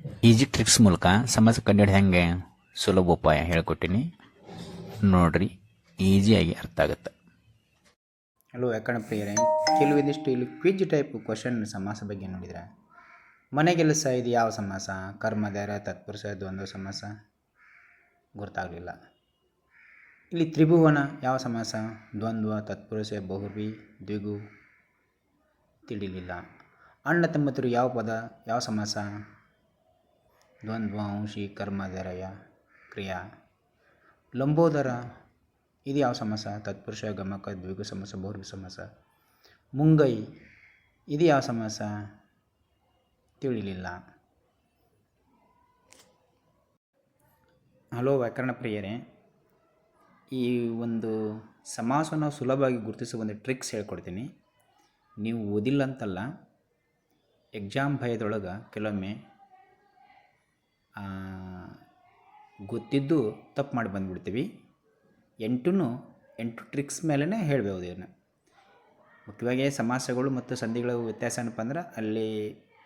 Easy tricks ಮೂಲಕ ಸಮಾಸ ಕಂಡುಹಿಡಿದು ಹೆಂಗೆ ಸುಲಭ ಉಪಾಯ ಹೇಳ್ಕೊಟ್ಟಿನಿ ನೋಡ್ರಿ, ಈಸಿಯಾಗಿ ಅರ್ಥ ಆಗುತ್ತೆ. ಹಲೋ ವ್ಯಾಕರಣ ಪ್ರಿಯರೇ, ಕೆಲವಿದಿಷ್ಟು ಇಲ್ಲಿ ಕ್ವಿಜ್ ಟೈಪ್ ಕ್ವಶನ್ ಸಮಾಸ ಬಗ್ಗೆ ನೋಡಿದ್ರೆ, ಮನೆಗೆಲಸ ಇದು ಯಾವ ಸಮಾಸ? ಕರ್ಮಧಾರ, ತತ್ಪುರುಷ, ದ್ವಂದ್ವ ಸಮಾಸ? ಗೊತ್ತಾಗಲಿಲ್ಲ. ಇಲ್ಲಿ ತ್ರಿಭುವನ ಯಾವ ಸಮಾಸ? ದ್ವಂದ್ವ, ತತ್ಪುರುಷ, ಬಹುರ್ವಿ, ದ್ವಿಗು? ತಿಳಿಲಿಲ್ಲ. ಅಣ್ಣ ತಮ್ಮಂದಿರು ಯಾವ ಪದ, ಯಾವ ಸಮಾಸ? ದ್ವಂದ್ವ, ಅಂಶಿ, ಕರ್ಮಧಾರಯ, ಕ್ರಿಯಾ. ಲಂಬೋದರ ಇದು ಯಾವ ಸಮಾಸ? ತತ್ಪುರುಷ, ಗಮಕ, ದ್ವಿಗು ಸಮಾಸ, ಬಹುರ್ವಿ ಸಮಾಸ. ಮುಂಗೈ ಇದು ಯಾವ ಸಮಾಸ? ತಿಳಿಲಿಲ್ಲ. ಹಲೋ ವ್ಯಾಕರಣ ಪ್ರಿಯರೇ, ಈ ಒಂದು ಸಮಾಸವನ್ನು ಸುಲಭವಾಗಿ ಗುರುತಿಸುವ ಒಂದು ಟ್ರಿಕ್ಸ್ ಹೇಳ್ಕೊಡ್ತೀನಿ. ನೀವು ಓದಿಲ್ಲ ಅಂತಲ್ಲ, ಎಕ್ಸಾಮ್ ಭಯದೊಳಗೆ ಕೆಲವೊಮ್ಮೆ ಗೊತ್ತಿದ್ದು ತಪ್ಪು ಮಾಡಿ ಬಂದುಬಿಡ್ತೀವಿ. 8 ಟ್ರಿಕ್ಸ್ ಮೇಲೇ ಹೇಳ್ಬೋದು ಇದನ್ನು. ಮುಖ್ಯವಾಗಿ ಸಮಾಸಗಳು ಮತ್ತು ಸಂಧಿಗಳ ವ್ಯತ್ಯಾಸ ಏನಪ್ಪ ಅಂದ್ರೆ,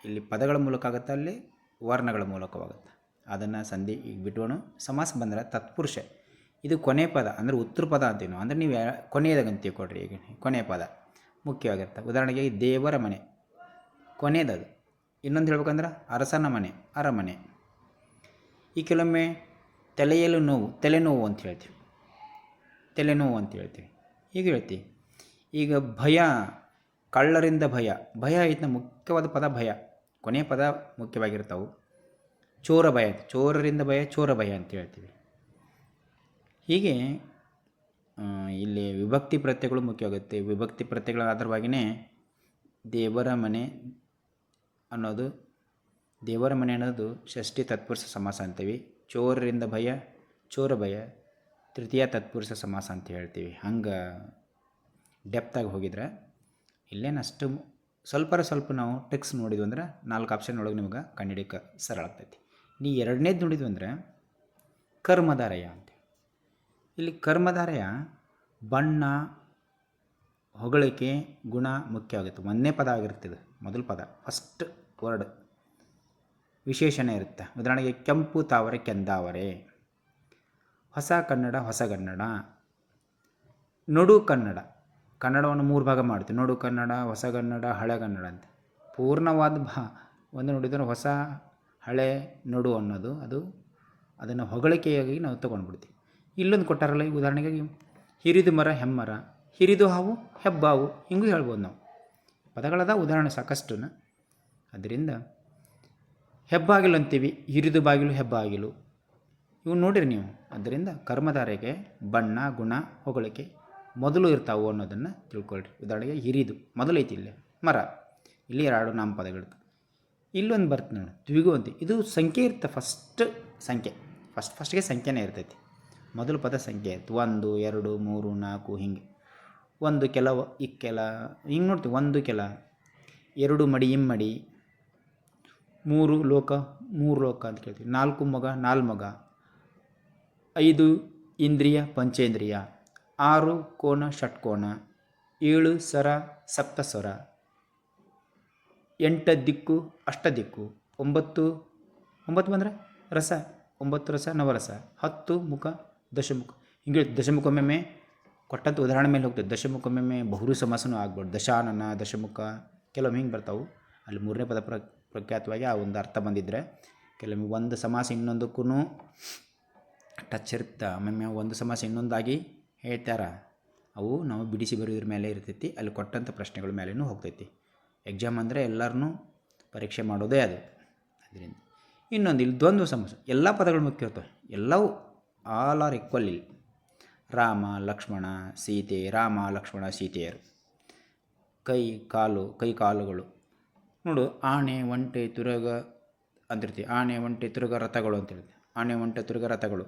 ಇಲ್ಲಿ ಪದಗಳ ಮೂಲಕ ಆಗುತ್ತೆ, ಅಲ್ಲಿ ವರ್ಣಗಳ ಮೂಲಕವಾಗುತ್ತೆ. ಅದನ್ನು ಸಂಧಿ ಈಗ ಬಿಟ್ಕೊಂಡು ಸಮಾಸ ಬಂದರೆ ತತ್ಪುರುಷ ಇದು ಕೊನೆ ಪದ, ಅಂದರೆ ಉತ್ತರ ಪದ ಅಂತೀವಿ ನಾವು. ಅಂದರೆ ನೀವು ಕೊನೆಯದಾಗಂತೀವಿ ಕೊಡ್ರಿ. ಈಗ ಕೊನೆಯ ಪದ ಮುಖ್ಯವಾಗಿರುತ್ತೆ. ಉದಾಹರಣೆಗೆ ದೇವರ ಮನೆ ಕೊನೆಯದದು. ಇನ್ನೊಂದು ಹೇಳ್ಬೇಕಂದ್ರೆ ಅರಸನ ಮನೆ, ಅರಮನೆ. ಈ ಕೆಲವೊಮ್ಮೆ ತಲೆನೋವು ಅಂತ ಹೇಳ್ತೀವಿ, ಈಗ ಹೇಳ್ತೀವಿ. ಈಗ ಭಯ, ಕಳ್ಳರಿಂದ ಭಯ ಇದನ್ನ ಮುಖ್ಯವಾದ ಪದ ಭಯ, ಕೊನೆಯ ಪದ ಮುಖ್ಯವಾಗಿರ್ತಾವೆ. ಚೋರ ಭಯ, ಚೋರರಿಂದ ಭಯ, ಚೋರ ಭಯ ಅಂತ ಹೇಳ್ತೀವಿ. ಹೀಗೆ ಇಲ್ಲಿ ವಿಭಕ್ತಿ ಪ್ರತ್ಯಯಗಳು ಮುಖ್ಯವಾಗುತ್ತೆ. ವಿಭಕ್ತಿ ಪ್ರತ್ಯಯಗಳ ಆಧಾರವಾಗಿಯೇ ದೇವರ ಮನೆ ಅನ್ನೋದು ಷಷ್ಠಿ ತತ್ಪುರುಷ ಸಮಾಸ ಅಂತೀವಿ. ಚೋರರಿಂದ ಭಯ, ಚೋರ ಭಯ ತೃತೀಯ ತತ್ಪುರುಷ ಸಮಾಸ ಅಂತ ಹೇಳ್ತೀವಿ. ಹಂಗೆ ಡೆಪ್ತಾಗಿ ಹೋಗಿದ್ರೆ ಇಲ್ಲೇನಷ್ಟು ಸ್ವಲ್ಪ ನಾವು ಟ್ರಿಕ್ಸ್ ನೋಡಿದ್ವಿ ಅಂದ್ರೆ 4 ಆಪ್ಷನ್ ಒಳಗೆ ನಿಮ್ಗೆ ಕಂಡುಹಿಡಿಯೋಕೆ ಸರಳ ಆಗ್ತೈತಿ. ನೀ ಎರಡನೇದು ನೋಡಿದ್ವಿ ಅಂದ್ರೆ ಕರ್ಮಧಾರಯ ಅಂತ. ಇಲ್ಲಿ ಕರ್ಮಧಾರಯ ಬಣ್ಣ, ಹೊಗಳಿಕೆ, ಗುಣ ಮುಖ್ಯ ಆಗುತ್ತೆ. ಒಂದನೇ ಪದ ಆಗಿರ್ತದೆ, ಮೊದಲ ಪದ, ಫಸ್ಟ್ ವರ್ಡ್. ವಿಶೇಷಣ ಇರುತ್ತೆ. ಉದಾಹರಣೆಗೆ ಕೆಂಪು ತಾವರೆ, ಕೆಂದಾವರೆ. ಹೊಸ ಕನ್ನಡ, ಹೊಸಗನ್ನಡ. ನಡು ಕನ್ನಡ, ಕನ್ನಡವನ್ನು 3 ಭಾಗ ಮಾಡ್ತೀವಿ. ನಡು ಕನ್ನಡ, ಹೊಸಗನ್ನಡ, ಹಳೆಗನ್ನಡ ಅಂತ. ಪೂರ್ಣವಾದ ಒಂದು ನೋಡಿದರೆ ಹೊಸ, ಹಳೆ, ನಡು ಅನ್ನೋದು ಅದನ್ನು ಹೊಗಳಿಕೆಯಾಗಿ ನಾವು ತೊಗೊಂಡ್ಬಿಡ್ತೀವಿ. ಇಲ್ಲೊಂದು ಕೊಟ್ಟಾರಲ್ಲ, ಈಗ ಉದಾಹರಣೆಗೆ ಹಿರಿದು ಮರ, ಹೆಮ್ಮರ. ಹಿರಿದು ಹಾವು, ಹೆಬ್ಬಾವು, ಹಿಂಗೂ ಹೇಳ್ಬೋದು ನಾವು. ಪದಗಳದ ಉದಾಹರಣೆ ಸಾಕಷ್ಟು. ಅದರಿಂದ ಹೆಬ್ಬಾಗಿಲು ಅಂತೀವಿ, ಹಿರಿದು ಬಾಗಿಲು, ಹೆಬ್ಬಾಗಿಲು, ಇವು ನೋಡಿರಿ ನೀವು. ಅದರಿಂದ ಕರ್ಮಧಾರೆಗೆ ಬಣ್ಣ, ಗುಣ, ಹೊಗಳಿಕೆ ಮೊದಲು ಇರ್ತಾವು ಅನ್ನೋದನ್ನು ತಿಳ್ಕೊಳ್ರಿ. ಉದಾಹರಣೆಗೆ ಹಿರಿದು ಮೊದಲು ಐತಿ, ಇಲ್ಲಿ ಮರ, ಇಲ್ಲಿ 2 ನಾಮಪದಗಳು. ಇಲ್ಲೊಂದು ಬರ್ತು ನೋಡಿ, ದ್ವಿಗು ಅಂತ. ಇದು ಸಂಖ್ಯೆ ಇರುತ್ತೆ, ಫಸ್ಟ್ಗೆ ಸಂಖ್ಯೆನೇ ಇರ್ತೈತಿ. ಮೊದಲು ಪದ ಸಂಖ್ಯೆ ಇತ್ತು. 1, 2, 3, 4 ಹಿಂಗೆ. ಒಂದು ಕೆಲ, ಇಕ್ಕೆಲ ಹಿಂಗೆ ನೋಡ್ತೀವಿ. ಒಂದು ಕೆಲ, 2 ಮಡಿ, ಇಮ್ಮಡಿ. 3 ಲೋಕ, 3 ಲೋಕ ಅಂತ ಕೇಳ್ತೀವಿ. 4 ಮೊಗ, 4 ಮೊಗ. 5 ಇಂದ್ರಿಯ, ಪಂಚೇಂದ್ರಿಯ. 6 ಕೋನ, ಷಟ್ಕೋನ. 7 ಸ್ವರ, ಸಪ್ತಸ್ವರ. 8 ದಿಕ್ಕು, ಅಷ್ಟದಿಕ್ಕು. 9 ಬಂದರೆ ರಸ, 9 ರಸ, ನವರಸ. 10 ಮುಖ, ದಶಮುಖ. ಹಿಂಗೆ ದಶಮುಖೊಮ್ಮೆ ಕೊಟ್ಟಂಥ ಉದಾಹರಣೆ ಮೇಲೆ ಹೋಗ್ತದೆ. ದಶಮುಖೊಮ್ಮೆ ಬಹುರು ಸಮಾಸನೂ ಆಗ್ಬೋದು. ದಶಾನನ, ದಶಮುಖ ಕೆಲವೊಮ್ಮೆ ಹಿಂಗೆ ಬರ್ತಾವೆ. ಅಲ್ಲಿ 3ನೇ ಪದ ಪ್ರಖ್ಯಾತವಾಗಿ ಆ ಒಂದು ಅರ್ಥ ಬಂದಿದ್ದರೆ, ಕೆಲವೊಮ್ಮೆ ಒಂದು ಸಮಾಸ ಇನ್ನೊಂದಕ್ಕೂ ಟಚ್ ಇರುತ್ತೆ. ಒಮ್ಮೆ ಒಂದು ಸಮಾಸ ಇನ್ನೊಂದಾಗಿ ಹೇಳ್ತಾರ. ಅವು ನಾವು ಬಿಡಿಸಿ ಬರೆಯೋದ್ರ ಮೇಲೆ ಇರ್ತೈತಿ. ಅಲ್ಲಿ ಕೊಟ್ಟಂಥ ಪ್ರಶ್ನೆಗಳ ಮೇಲೇನೂ ಹೋಗ್ತೈತಿ. ಎಕ್ಸಾಮ್ ಅಂದರೆ ಎಲ್ಲರನ್ನೂ ಪರೀಕ್ಷೆ ಮಾಡೋದೇ ಅದು. ಅದರಿಂದ ಇನ್ನೊಂದು ಇಲ್ಲಿ ದ್ವಂದ್ವ ಸಮಾಸ. ಎಲ್ಲ ಪದಗಳು ಮುಖ್ಯ ಇರ್ತವೆ, ಎಲ್ಲವೂ ಆಲ್ ಆರ್ ಈಕ್ವಲ್. ಇಲ್ಲಿ ರಾಮ, ಲಕ್ಷ್ಮಣ, ಸೀತೆ. ರಾಮ, ಲಕ್ಷ್ಮಣ, ಸೀತೆಯರು. ಕೈ ಕಾಲುಗಳು ನೋಡು. ಆನೆ, ಒಂಟೆ, ತುರಗ ಅಂತಿರ್ತೀವಿ. ಆನೆ, ಒಂಟೆ, ತುರಗ, ರಥಗಳು ಅಂತಿರ್ತೀವಿ. ಆನೆ, ಒಂಟೆ, ತುರಗ, ರಥಗಳು.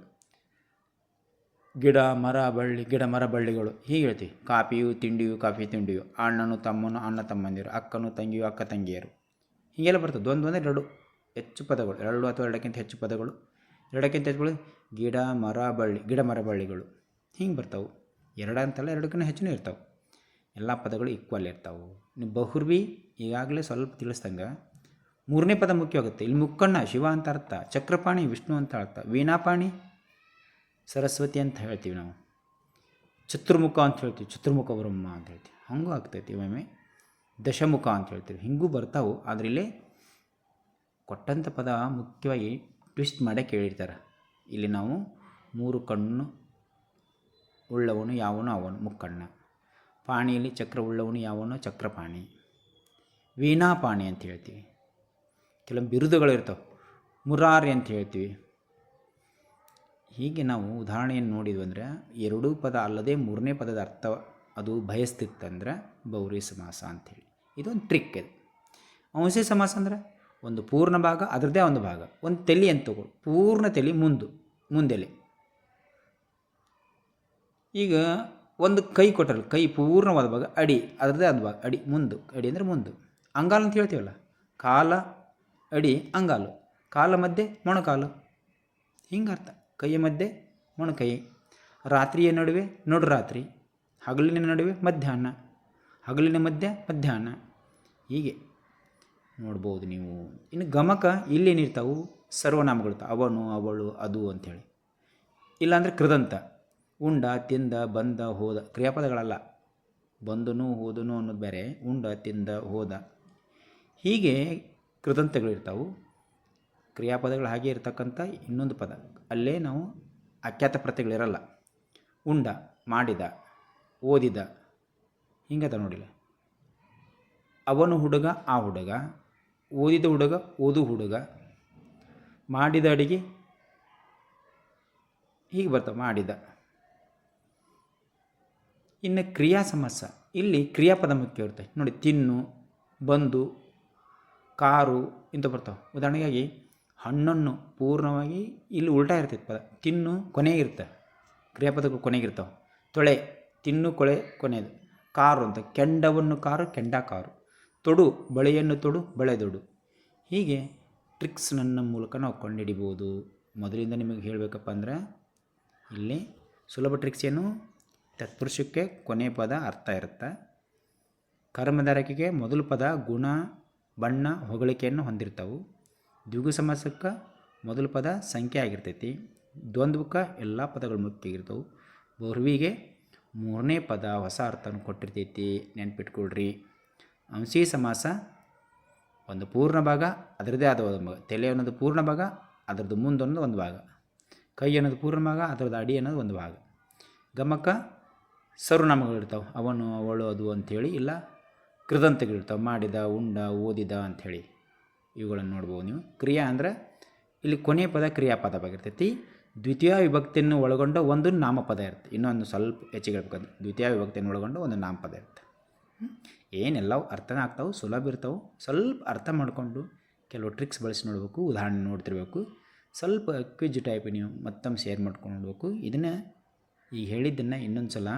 ಗಿಡ, ಮರ, ಬಳ್ಳಿಗಳು ಹೀಗೆ ಹೇಳ್ತೀವಿ. ಕಾಫಿಯು, ತಿಂಡಿಯು. ಅಣ್ಣನು, ತಮ್ಮನು, ಅಣ್ಣ ತಮ್ಮಂದಿರು. ಅಕ್ಕನು, ತಂಗಿಯು, ಅಕ್ಕ ತಂಗಿಯರು. ಹೀಗೆಲ್ಲ ಬರ್ತದೆ. ದ್ವಂದ್ವ ಅಂದರೆ 2 ಹೆಚ್ಚು ಪದಗಳು, 2 ಅಥವಾ 2ಕ್ಕಿಂತ ಹೆಚ್ಚು ಪದಗಳು. 2ಕ್ಕಿಂತ ಹೆಚ್ಚುಗಳು ಗಿಡ, ಮರ, ಬಳ್ಳಿಗಳು ಹಿಂಗೆ ಬರ್ತಾವೆ. 2 ಅಂತಲ್ಲ, 2ಕ್ಕಿಂತ ಹೆಚ್ಚು ಇರ್ತಾವೆ. ಎಲ್ಲ ಪದಗಳು ಈಕ್ವಲ್ ಇರ್ತಾವೆ. ನೀವು ಬಹುರ್ವಿ ಈಗಾಗಲೇ ಸ್ವಲ್ಪ ತಿಳಿಸ್ದಂಗೆ ಮೂರನೇ ಪದ ಮುಖ್ಯವಾಗುತ್ತೆ. ಇಲ್ಲಿ ಮುಕ್ಕಣ್ಣ ಶಿವ ಅಂತ ಅರ್ಥ, ಚಕ್ರಪಾಣಿ ವಿಷ್ಣು ಅಂತ ಅರ್ಥ, ವೀಣಾಪಾಣಿ ಸರಸ್ವತಿ ಅಂತ ಹೇಳ್ತೀವಿ ನಾವು, ಚತುರ್ಮುಖ ಅಂತ ಹೇಳ್ತೀವಿ, ಚತುರ್ಮುಖ ಬ್ರಹ್ಮ ಅಂತ ಹೇಳ್ತೀವಿ. ಹಂಗೂ ಆಗ್ತೈತಿ. ಒಮ್ಮೆ ದಶಮುಖ ಅಂತ ಹೇಳ್ತೀವಿ. ಹಿಂಗೂ ಬರ್ತಾವೆ. ಆದರೆ ಇಲ್ಲಿ ಕೊಟ್ಟಂಥ ಪದ ಮುಖ್ಯವಾಗಿ ಟ್ವಿಸ್ಟ್ ಮಾಡೇ ಕೇಳಿರ್ತಾರೆ. ಇಲ್ಲಿ ನಾವು 3 ಕಣ್ಣು ಉಳ್ಳವನು ಯಾವನು ಅವನು ಮುಕ್ಕಣ್ಣ, ಪಾಣಿಯಲ್ಲಿ ಚಕ್ರ ಉಳ್ಳವನು ಯಾವನು ಚಕ್ರಪಾಣಿ, ವೀಣಾಪಾಣಿ ಅಂತ ಹೇಳ್ತೀವಿ. ಕೆಲವೊಂದು ಬಿರುದುಗಳಿರ್ತಾವೆ, ಮುರಾರಿ ಅಂತ ಹೇಳ್ತೀವಿ. ಹೀಗೆ ನಾವು ಉದಾಹರಣೆಯನ್ನು ನೋಡಿದ್ವಿ ಅಂದರೆ 2 ಪದ ಅಲ್ಲದೆ 3ನೇ ಪದದ ಅರ್ಥ ಅದು ಬಯಸ್ತಿತ್ತಂದ್ರೆ ಬಹುವ್ರೀಹಿ ಸಮಾಸ ಅಂಥೇಳಿ. ಇದೊಂದು ಟ್ರಿಕ್ ಇದು. ಅಂಶಿ ಸಮಾಸ ಅಂದರೆ ಒಂದು ಪೂರ್ಣ ಭಾಗ ಅದರದ್ದೇ ಒಂದು ಭಾಗ, ಒಂದು ತಲೆ ಅಂತ ತಗೊಳ್ಳಿ, ಪೂರ್ಣ ತಲೆ ಮುಂದೆಲೆ. ಈಗ ಒಂದು ಕೈ ಕೊಟ್ಟರಲ್ಲ, ಕೈ ಪೂರ್ಣವಾದ ಭಾಗ ಅಡಿ ಅದರದ್ದೇ ಒಂದು ಭಾಗ, ಅಡಿ ಅಡಿ ಅಂದರೆ ಮುಂದು. ಅಂಗಾಲು ಅಂತ ಹೇಳ್ತೀವಲ್ಲ, ಕಾಲ ಅಡಿ ಅಂಗಾಲು, ಕಾಲ ಮಧ್ಯೆ ಮೊಣಕಾಲು, ಹಿಂಗೆ ಅರ್ಥ. ಕೈಯ ಮಧ್ಯೆ ಮೊಣಕೈ, ರಾತ್ರಿಯ ನಡುವೆ ನಡುರಾತ್ರಿ, ಹಗಲಿನ ನಡುವೆ ಮಧ್ಯಾಹ್ನ, ಹಗಲಿನ ಮಧ್ಯೆ ಮಧ್ಯಾಹ್ನ, ಹೀಗೆ ನೋಡ್ಬೋದು ನೀವು. ಇನ್ನು ಗಮಕ ಇಲ್ಲೇನಿರ್ತಾವೆ ಸರ್ವನಾಮಗಳಿರ್ತಾವೆ, ಅವನು ಅವಳು ಅದು ಅಂಥೇಳಿ. ಇಲ್ಲಾಂದರೆ ಕೃದಂತ, ಉಂಡ ತಿಂದ ಬಂದ ಹೋದ, ಕ್ರಿಯಾಪದಗಳಲ್ಲ. ಬಂದನು ಹೋದನು ಅನ್ನೋದು ಬೇರೆ, ಉಂಡ ತಿಂದ ಹೋದ, ಹೀಗೆ ಕೃದಂತಗಳಿರ್ತಾವೆ. ಕ್ರಿಯಾಪದಗಳು ಹಾಗೆ ಇರ್ತಕ್ಕಂಥ ಇನ್ನೊಂದು ಪದ, ಅಲ್ಲೇ ನಾವು ಅಖ್ಯಾತ ಪ್ರತ್ಯಯಗಳಿರಲ್ಲ. ಉಂಡ ಮಾಡಿದ, ಓದಿದ, ಹಿಂಗದ ನೋಡಿಲ್ಲ. ಅವನು ಹುಡುಗ ಆ ಹುಡುಗ, ಓದಿದ ಹುಡುಗ ಓದು ಹುಡುಗ, ಮಾಡಿದ ಅಡಿಗೆ, ಹೀಗೆ ಬರ್ತಾವೆ ಮಾಡಿದ. ಇನ್ನು ಕ್ರಿಯಾ ಸಮಾಸ, ಇಲ್ಲಿ ಕ್ರಿಯಾಪದ ಮುಖ್ಯ ಇರುತ್ತೆ ನೋಡಿ. ತಿನ್ನು, ಬಂದು, ಕಾರು ಇಂಥ ಬರ್ತಾವೆ. ಉದಾಹರಣೆಗಾಗಿ ಹಣ್ಣನ್ನು ಪೂರ್ಣವಾಗಿ ಇಲ್ಲಿ ಉಲ್ಟಾ ಇರ್ತೈತೆ ಪದ. ತಿನ್ನು ಕೊನೆಗಿರುತ್ತೆ, ಕ್ರಿಯಾಪದಗಳು ಕೊನೆಗಿರ್ತಾವೆ. ತೊಳೆ ತಿನ್ನು ಕೊಳೆ ಕೊನೆಯದು. ಕಾರು ಅಂತ, ಕೆಂಡವನ್ನು ಕಾರು ಕೆಂಡ ಕಾರು, ತೊಡು ಬಳೆಯನ್ನು ತೊಡು ಬಳೆದೊಡು. ಹೀಗೆ ಟ್ರಿಕ್ಸ್ ನನ್ನ ಮೂಲಕ ನಾವು ಕಂಡುಹಿಡಿಬೋದು. ಮೊದಲಿಂದ ನಿಮಗೆ ಹೇಳಬೇಕಪ್ಪ ಅಂದರೆ ಇಲ್ಲಿ ಸುಲಭ ಟ್ರಿಕ್ಸ್ ಏನು, ತತ್ಪುರುಷಕ್ಕೆ ಕೊನೆ ಪದ ಅರ್ಥ ಇರುತ್ತೆ, ಕರ್ಮಧಾರಕಿಗೆ ಮೊದಲು ಪದ ಗುಣ ಬಣ್ಣ ಹೊಗಳಿಕೆಯನ್ನು ಹೊಂದಿರ್ತಾವೆ, ದ್ವಿಗು ಸಮಾಸಕ್ಕೆ ಮೊದಲು ಪದ ಸಂಖ್ಯೆ ಆಗಿರ್ತೈತಿ, ದ್ವಂದ್ವಕ್ಕೆ ಎಲ್ಲ ಪದಗಳು ಮುಖ್ಯ ಆಗಿರ್ತವೆ, ಬಹುವ್ರೀಹಿಗೆ 3ನೇ ಪದ ಹೊಸ ಅರ್ಥವನ್ನು ಕೊಟ್ಟಿರ್ತೈತಿ, ನೆನ್ಪಿಟ್ಕೊಳ್ರಿ. ಅಂಶಿ ಸಮಾಸ ಒಂದು ಪೂರ್ಣ ಭಾಗ ಅದರದ್ದೇ ಆದ ಒಂದು ಭಾಗ, ತಲೆ ಅನ್ನೋದು ಪೂರ್ಣ ಭಾಗ ಅದರದ್ದು ಮುಂದೊಂದು ಒಂದು ಭಾಗ, ಕೈ ಅನ್ನೋದು ಪೂರ್ಣ ಭಾಗ ಅದರದ್ದು ಅಡಿ ಅನ್ನೋದು ಒಂದು ಭಾಗ. ಗಮಕ ಸರ್ವನಾಮಗಳಿರ್ತಾವೆ, ಅವನು ಅವಳು ಅದು ಅಂಥೇಳಿ, ಇಲ್ಲ ಕೃದಂತಗಳಿರ್ತಾವೆ, ಮಾಡಿದ ಉಂಡ ಓದಿದ ಅಂಥೇಳಿ, ಇವುಗಳನ್ನು ನೋಡ್ಬೋದು ನೀವು. ಕ್ರಿಯಾ ಅಂದರೆ ಇಲ್ಲಿ ಕೊನೆಯ ಪದ ಕ್ರಿಯಾಪದವಾಗಿರ್ತೈತಿ. ದ್ವಿತೀಯ ವಿಭಕ್ತಿಯನ್ನು ಒಳಗೊಂಡ ಒಂದು ನಾಮಪದ ಇರುತ್ತೆ. ಇನ್ನೊಂದು ಸ್ವಲ್ಪ ಹೆಚ್ಚಿಗೆ ಹೇಳ್ಬೇಕಂದ್ರೆ ದ್ವಿತೀಯ ವಿಭಕ್ತಿಯನ್ನು ಒಳಗೊಂಡ ಒಂದು ನಾಮಪದ ಇರುತ್ತೆ. ಏನೆಲ್ಲವೂ ಅರ್ಥನೇ ಆಗ್ತಾವೆ, ಸುಲಭ ಇರ್ತಾವೆ. ಸ್ವಲ್ಪ ಅರ್ಥ ಮಾಡಿಕೊಂಡು ಕೆಲವು ಟ್ರಿಕ್ಸ್ ಬಳಸಿ ನೋಡಬೇಕು, ಉದಾಹರಣೆ ನೋಡ್ತಿರ್ಬೇಕು. ಸ್ವಲ್ಪ ಕ್ವಿಜ್ ಟೈಪ್ ನೀವು ಮತ್ತೊಮ್ಮೆ ಶೇರ್ ಮಾಡ್ಕೊಂಡು ನೋಡಬೇಕು. ಇದನ್ನು ಈಗ ಹೇಳಿದ್ದನ್ನು ಇನ್ನೊಂದು ಸಲ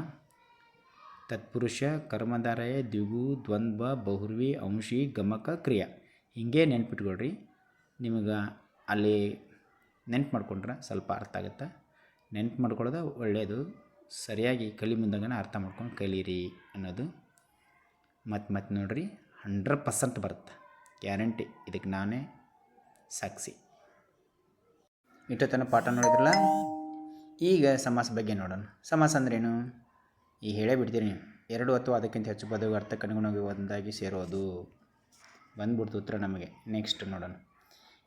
ತತ್ಪುರುಷ, ಕರ್ಮಧಾರಯ, ದ್ವಿಗು, ದ್ವಂದ್ವ, ಬಹುವ್ರೀಹಿ, ಅಂಶಿ, ಗಮಕ, ಕ್ರಿಯಾ ಹೀಗೆ ನೆನ್ಪಿಟ್ಕೊಳ್ರಿ. ನಿಮಗೆ ಅಲ್ಲಿ ನೆನ್ಪು ಮಾಡ್ಕೊಂಡ್ರೆ ಸ್ವಲ್ಪ ಅರ್ಥ ಆಗುತ್ತೆ. ನೆನ್ಪು ಮಾಡ್ಕೊಳ್ಳೋದು ಒಳ್ಳೆಯದು. ಸರಿಯಾಗಿ ಕಲಿ ಮುಂದಾಗನ ಅರ್ಥ ಮಾಡ್ಕೊಂಡು ಕಲೀರಿ ಅನ್ನೋದು. ಮತ್ತೆ ನೋಡಿರಿ 100% ಬರುತ್ತೆ, ಗ್ಯಾರಂಟಿ. ಇದಕ್ಕೆ ನಾನೇ ಸಾಕ್ಷಿ. ಇಷ್ಟೊತ್ತನ ಪಾಠ ನೋಡಿದ್ರಲ್ಲ. ಈಗ ಸಮಾಸ ಬಗ್ಗೆ ನೋಡೋಣ. ಸಮಾಸ ಅಂದ್ರೇನು ಈಗ ಹೇಳೇ ಬಿಡ್ತೀರಿ ನೀವು. 2 ಅಥವಾ ಅದಕ್ಕಿಂತ ಹೆಚ್ಚು ಪದವು ಅರ್ಥಕ್ಕನುಗುಣವಾಗಿ ಒಂದಾಗಿ ಸೇರೋದು. ಬಂದ್ಬಿಡ್ತು ಉತ್ತರ ನಮಗೆ. ನೆಕ್ಸ್ಟ್ ನೋಡೋಣ.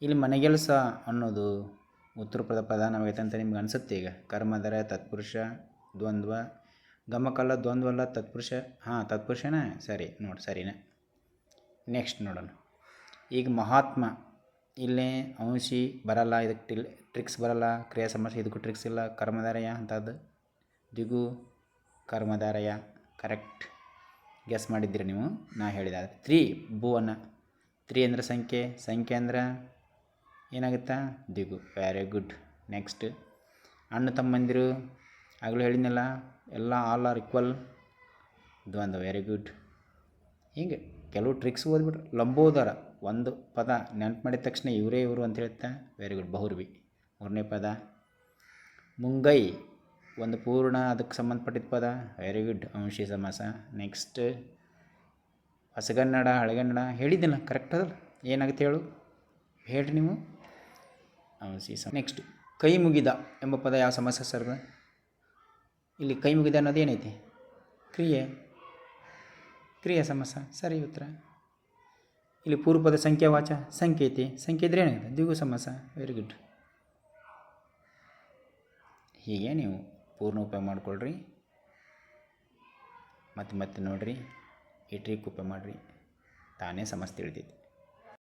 ಇಲ್ಲಿ ಮನೆಗೆಲಸ ಅನ್ನೋದು ಉತ್ತರ ಪ್ರಧಾನವಾಗೈತೆ ಅಂತ ನಿಮ್ಗೆ ಅನಿಸುತ್ತೆ. ಈಗ ಕರ್ಮಧಾರಯ ತತ್ಪುರುಷ, ದ್ವಂದ್ವ, ಗಮಕಲ್ಲ, ದ್ವಂದ್ವಲ್ಲ, ತತ್ಪುರುಷ. ತತ್ಪುರುಷನೇ ಸರಿ ನೋಡಿ, ಸರಿನೇ. ನೆಕ್ಸ್ಟ್ ನೋಡೋಣ. ಈಗ ಮಹಾತ್ಮ, ಇಲ್ಲೇ ಅಂಶಿ ಬರಲ್ಲ, ಇದಕ್ಕೆ ಟ್ರಿಕ್ಸ್ ಬರಲ್ಲ. ಕ್ರಿಯಾ ಸಮಾಸ ಇದಕ್ಕೂ ಟ್ರಿಕ್ಸ್ ಇಲ್ಲ. ಕರ್ಮಧಾರಯ ಅಂಥದ್ದು, ದ್ವಿಗು ಕರ್ಮಧಾರಯ ಕರೆಕ್ಟ್ ಗೆಸ್ ಮಾಡಿದ್ದೀರಿ ನೀವು, ನಾ ಹೇಳಿದಾದ್ರೆ. 3 ಭುವನ, 3 ಅಂದರೆ ಸಂಖ್ಯೆ ಅಂದ್ರೆ ಏನಾಗುತ್ತಾ ದ್ವಿಗು. Very good. ನೆಕ್ಸ್ಟ್ ಅಣ್ಣ ತಮ್ಮಂದಿರು, ಆಗಲೂ ಹೇಳಿದ್ನಲ್ಲ, ಎಲ್ಲ ಆಲ್ ಆರ್ ಈಕ್ವಲ್, ದ್ವಂದ್ವ. Very good. ಹೀಗೆ ಕೆಲವು ಟ್ರಿಕ್ಸ್ ಓದ್ಬಿಟ್ರೆ. ಲಂಬೋದರ, ಒಂದು ಪದ ನೆನಪು ಮಾಡಿದ ತಕ್ಷಣ ಇವರೇ ಇವರು ಅಂತ ಹೇಳ್ತಾ. Very good. ಬಹುವ್ರೀಹಿ 3ನೇ ಪದ. ಮುಂಗೈ, ಒಂದು ಪೂರ್ಣ ಅದಕ್ಕೆ ಸಂಬಂಧಪಟ್ಟಿದ್ದ ಪದ. Very good. ಅಂಶಿ ಸಮಾಸ. ನೆಕ್ಸ್ಟ್ ಹೊಸಗನ್ನಡ, ಹಳೆಗನ್ನಡ ಹೇಳಿದ್ದೀನ ಕರೆಕ್ಟ್ ಅದಲ್ಲ. ಏನಾಗುತ್ತೆ ಹೇಳು ಹೇಳ್ರಿ ನೀವು ನೆಕ್ಸ್ಟ್ ಕೈ ಮುಗಿದ ಎಂಬ ಪದ ಯಾವ ಸಮಾಸ ಸರ್ಗ? ಇಲ್ಲಿ ಕೈ ಮುಗಿದ ಅನ್ನೋದು ಏನೈತಿ? ಕ್ರಿಯೆ ಸಮಾಸ. ಸರಿ ಉತ್ತರ. ಇಲ್ಲಿ ಪೂರ್ವಪದ ಸಂಖ್ಯಾವಾಚ ಸಂಖ್ಯೆ ಐತಿ. ಸಂಖ್ಯೆ ಇದ್ರೆ ಏನಾಗುತ್ತೆ? ದ್ವಿಗು ಸಮಾಸ. Very good. ಹೀಗೆ ನೀವು ಪೂರ್ಣ ಉಪಯೋಗ ಮಾಡಿಕೊಳ್ಳ್ರಿ. ಮತ್ತೆ ನೋಡಿರಿ ಈ ಟ್ರಿಕ್ ಉಪಯೋಗ ಮಾಡಿರಿ, ತಾನೇ ಸಮಸ್ಯೆ ತಿಳಿತೈತಿ.